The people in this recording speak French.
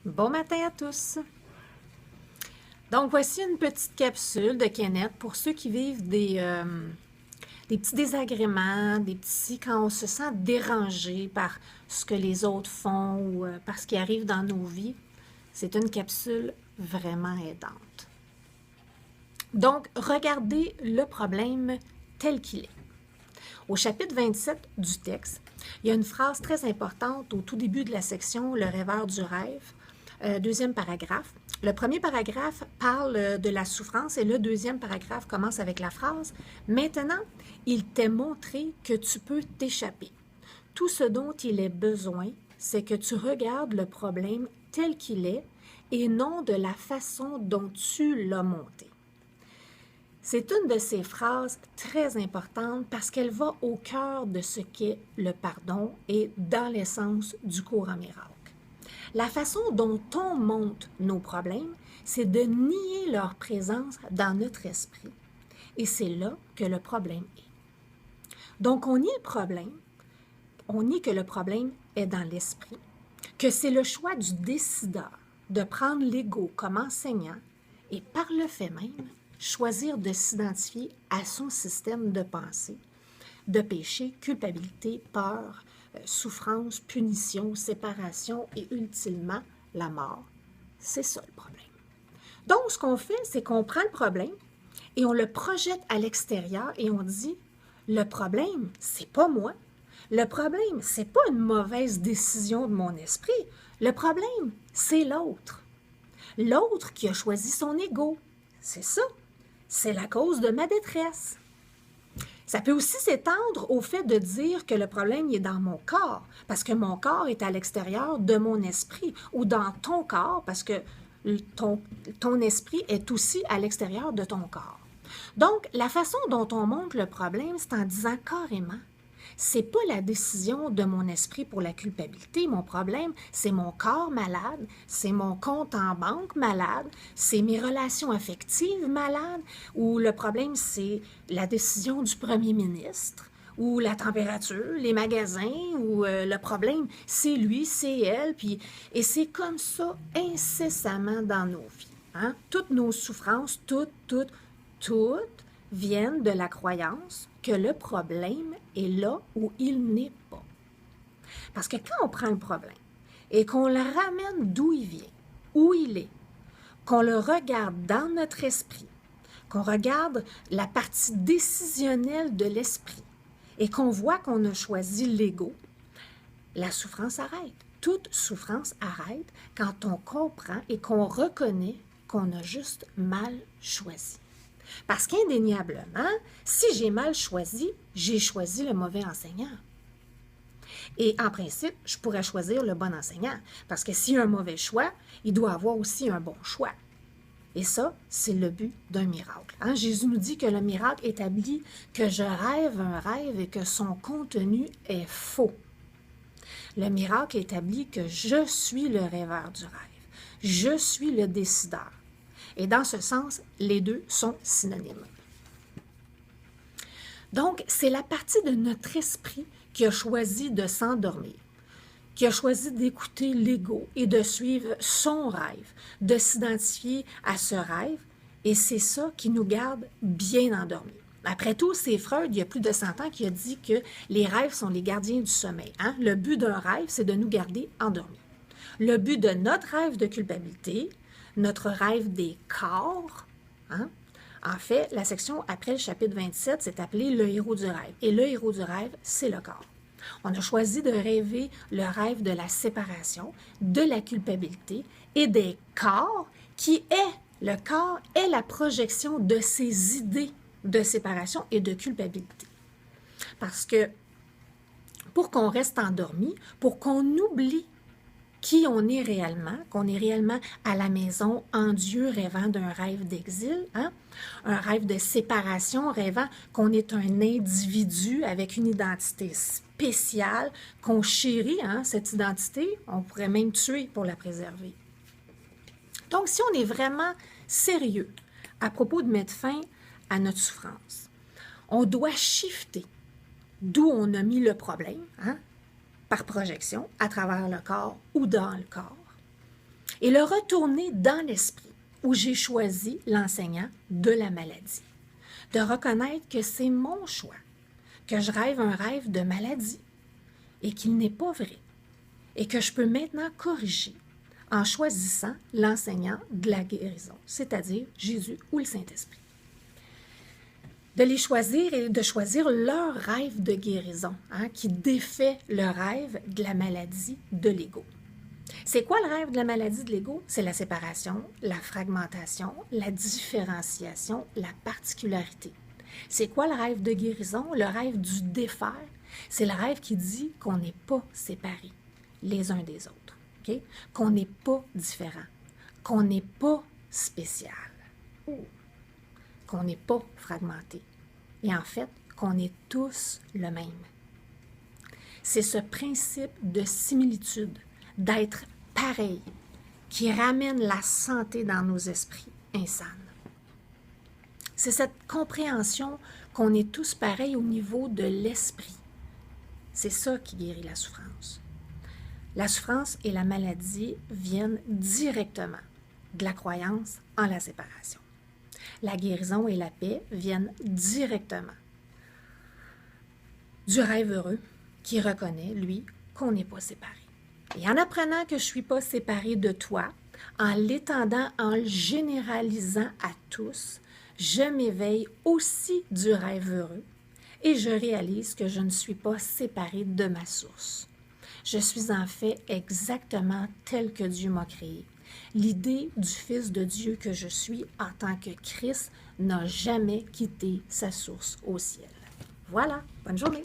Bon matin à tous! Donc, voici une petite capsule de Kenneth pour ceux qui vivent des petits désagréments, quand on se sent dérangé par ce que les autres font ou par ce qui arrive dans nos vies. C'est une capsule vraiment aidante. Donc, regardez le problème tel qu'il est. Au chapitre 27 du texte, il y a une phrase très importante au tout début de la section « Le rêveur du rêve ». Deuxième paragraphe. Le premier paragraphe parle de la souffrance et le deuxième paragraphe commence avec la phrase « Maintenant, il t'est montré que tu peux t'échapper. Tout ce dont il est besoin, c'est que tu regardes le problème tel qu'il est et non de la façon dont tu l'as monté. » C'est une de ces phrases très importantes parce qu'elle va au cœur de ce qu'est le pardon et dans l'essence du courant miracle. La façon dont on monte nos problèmes, c'est de nier leur présence dans notre esprit. Et c'est là que le problème est. Donc, on nie le problème, on nie que le problème est dans l'esprit, que c'est le choix du décideur de prendre l'ego comme enseignant et par le fait même, choisir de s'identifier à son système de pensée, de péché, culpabilité, peur, souffrance, punition, séparation et ultimement la mort. C'est ça le problème. Donc, ce qu'on fait, c'est qu'on prend le problème et on le projette à l'extérieur et on dit le problème, c'est pas moi. Le problème, c'est pas une mauvaise décision de mon esprit. Le problème, c'est l'autre. L'autre qui a choisi son ego. C'est ça. C'est la cause de ma détresse. Ça peut aussi s'étendre au fait de dire que le problème est dans mon corps, parce que mon corps est à l'extérieur de mon esprit, ou dans ton corps, parce que ton esprit est aussi à l'extérieur de ton corps. Donc, la façon dont on montre le problème, c'est en disant carrément, c'est pas la décision de mon esprit pour la culpabilité. Mon problème, c'est mon corps malade, c'est mon compte en banque malade, c'est mes relations affectives malades, ou le problème, c'est la décision du premier ministre, ou la température, les magasins, ou le problème, c'est lui, c'est elle, et c'est comme ça incessamment dans nos vies. Hein? Toutes nos souffrances, toutes viennent de la croyance que le problème est là où il n'est pas. Parce que quand on prend le problème et qu'on le ramène d'où il vient, où il est, qu'on le regarde dans notre esprit, qu'on regarde la partie décisionnelle de l'esprit et qu'on voit qu'on a choisi l'ego, la souffrance arrête. Toute souffrance arrête quand on comprend et qu'on reconnaît qu'on a juste mal choisi. Parce qu'indéniablement, si j'ai mal choisi, j'ai choisi le mauvais enseignant. Et en principe, je pourrais choisir le bon enseignant. Parce que s'il y a un mauvais choix, il doit avoir aussi un bon choix. Et ça, c'est le but d'un miracle. Hein? Jésus nous dit que le miracle établit que je rêve un rêve et que son contenu est faux. Le miracle établit que je suis le rêveur du rêve. Je suis le décideur. Et dans ce sens, les deux sont synonymes. Donc, c'est la partie de notre esprit qui a choisi de s'endormir, qui a choisi d'écouter l'ego et de suivre son rêve, de s'identifier à ce rêve, et c'est ça qui nous garde bien endormis. Après tout, c'est Freud, il y a plus de 100 ans, qui a dit que les rêves sont les gardiens du sommeil. Hein? Le but d'un rêve, c'est de nous garder endormis. Le but de notre rêve de culpabilité, notre rêve des corps, hein? En fait, la section après le chapitre 27, c'est appelé le héros du rêve. Et le héros du rêve, c'est le corps. On a choisi de rêver le rêve de la séparation, de la culpabilité et des corps, le corps est la projection de ces idées de séparation et de culpabilité. Parce que pour qu'on reste endormi, pour qu'on oublie qui on est réellement, qu'on est réellement à la maison, en Dieu, rêvant d'un rêve d'exil, hein? Un rêve de séparation, rêvant qu'on est un individu avec une identité spéciale, qu'on chérit, hein, cette identité, on pourrait même tuer pour la préserver. Donc, si on est vraiment sérieux à propos de mettre fin à notre souffrance, on doit shifter d'où on a mis le problème, hein? Par projection, à travers le corps ou dans le corps. et le retourner dans l'esprit où j'ai choisi l'enseignant de la maladie. De reconnaître que c'est mon choix, que je rêve un rêve de maladie et qu'il n'est pas vrai et que je peux maintenant corriger en choisissant l'enseignant de la guérison, c'est-à-dire Jésus ou le Saint-Esprit. De les choisir et de choisir leur rêve de guérison, qui défait le rêve de la maladie de l'ego. C'est quoi le rêve de la maladie de l'ego? C'est la séparation, la fragmentation, la différenciation, la particularité. C'est quoi le rêve de guérison? Le rêve du défaire. C'est le rêve qui dit qu'on n'est pas séparés les uns des autres, okay? Qu'on n'est pas différents, qu'on n'est pas spécial, qu'on n'est pas fragmenté. Et en fait, qu'on est tous le même. C'est ce principe de similitude, d'être pareil, qui ramène la santé dans nos esprits insanes. C'est cette compréhension qu'on est tous pareils au niveau de l'esprit. C'est ça qui guérit la souffrance. La souffrance et la maladie viennent directement de la croyance en la séparation. La guérison et la paix viennent directement du rêve heureux qui reconnaît, lui, qu'on n'est pas séparé. Et en apprenant que je ne suis pas séparée de toi, en l'étendant, en le généralisant à tous, je m'éveille aussi du rêve heureux et je réalise que je ne suis pas séparée de ma source. Je suis en fait exactement tel que Dieu m'a créé. L'idée du Fils de Dieu que je suis en tant que Christ n'a jamais quitté sa source au ciel. Voilà, bonne journée!